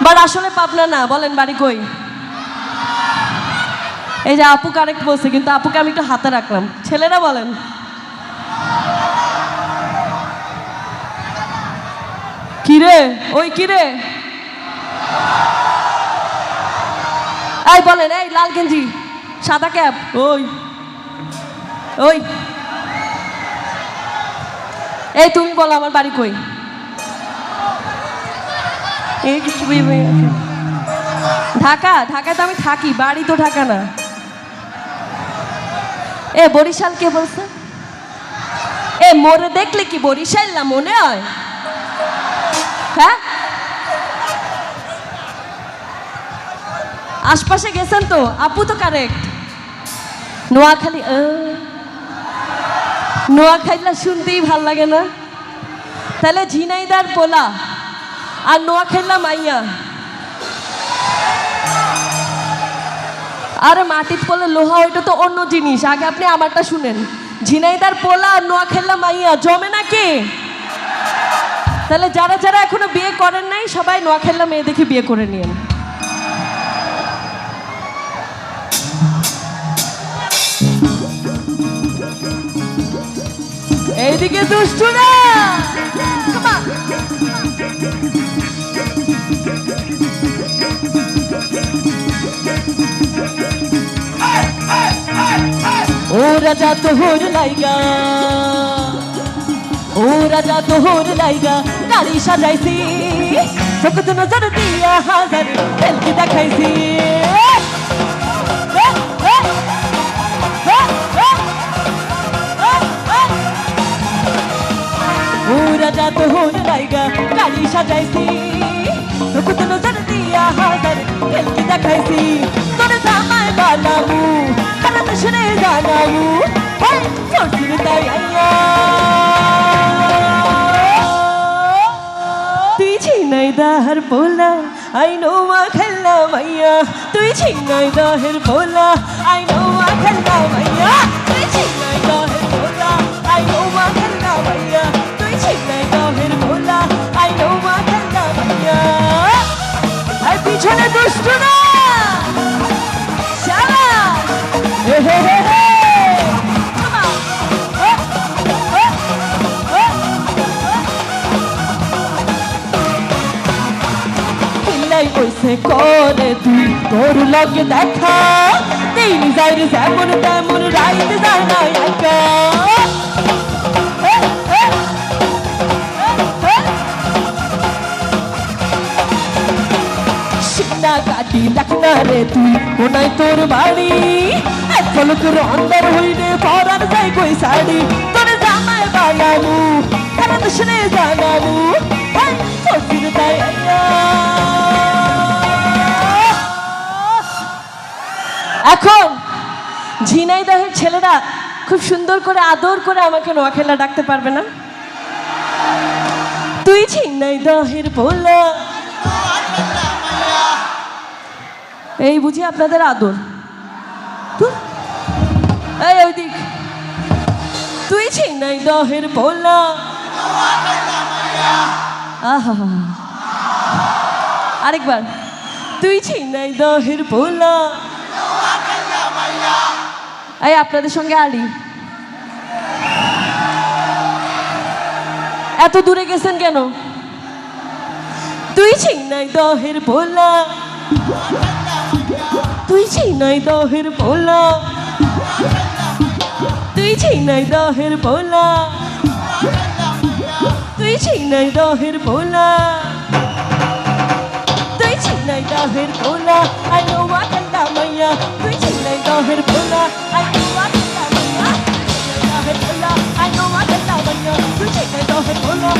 But আসলে পাবনা না। বলেন বাড়ি কই? এই যে আপু কারেক্ট বলছে, কিন্তু আপুকে আমি একটু হাতে রাখলাম। ছেলেরা বলেন। কিরে ওই কিরে, এই বলেন, এই লাল গেঞ্জি সাদা ক্যাপ, ওই ওই এই তুমি বলো আমার বাড়ি কই? এই কিছু ঢাকা। ঢাকায় তো আমি থাকি, বাড়ি তো ঢাকা না। এ বরিশাল কে বলছে? এ মোরে দেখলে কি বরিশাল না মনে হয়? হ্যাঁ, আশপাশে গেছেন তো? আপু তো কারেক্ট। নোয়াখালী। নোয়াখালীলা শুনতেই ভাল লাগে না? তাহলে ঝিনাইদার পোলা আর নোয়াখালীলা মাইয়া। আরে মাটির পোলা লোহা, ওইটা তো অন্য জিনিস। আগে আপনি আমারটা শুনেন। ঝিনাইদার পোলা আর নোয়াখালীলা মাইয়া জমে নাকি? তাহলে যারা যারা এখনো বিয়ে করেন নাই, সবাই নোয়াখালীলা মেয়ে দেখে বিয়ে করে নিয়েন। এইদিকে দুষ্টুরা, ও রাজা তোহর লাইগা, ও রাজা তোহর লাইগা গাড়ি সাজাইছি, চোখে নজর দিয়া হাজার তেলকি দেখাইছি। ও রাজা তোহর লাইগা গাড়ি সাজাইছি, চোখে নজর দিয়া হাজার তেলকি দেখাইছি। তোর জামাই বানাবো কারণ শুনে জানাবো, চোর তাই আইয়া। তুই ঝিনাইদার পোলা আই নোয়াখালীলা মাইয়া, তুই ঝিনাইদার পোলা আই নোয়াখালীলা মাইয়া, তুই ঝিনাইদার পোলা আই নোয়াখালীলা মাইয়া, তুই ঝিনাইদার পোলা আই নোয়াখালীলা মাইয়া। আর পিছনে দুষ্টু না শালা, হে হে হে হে, কইছে করে তুই তোর লগে দেখা, দিন যাই রে যেমন তেমন রাইতে যায় না একা। সিনা কাটি দেখ না রে তুই কোনায় তোর বাড়ি, চলো তোর অন্দর হইলে পরার যাই কই শাড়ি। তোর জামাই বানাবো কারণ শুনে জানাবো, চোর তাই আইয়া। এখন ঝিনাইদহের ছেলেরা খুব সুন্দর করে আদর করে আমাকে নোয়াখালীলা ডাকতে পারবে না? তুই ঝিনাইদহের পোলা, এই বুঝি আপনাদের আদর? এই ওই দিক, তুই ঝিনাইদহের পোলা। আহা, আরেকবার, তুই ঝিনাইদহের পোলা। এই আপনাদের সঙ্গে আড়ি, এত দূরে গেছেন কেন? তুই ঝিনাইদহের পোলা, তুই ঝিনাইদহের পোলা, তুই ঝিনাইদহের পোলা, তুই ঝিনাইদহের পোলা, তুই ঝিনাইদহের পোলা আই নোয়াখালীলা মাইয়া, তুই ঝিনাইদহের পোলা আই নোয়াখালীলা মাইয়া, ঝিনাইদহের পোলা আই নোয়াখালীলা মাইয়া, তুই ঝিনাইদহের পোলা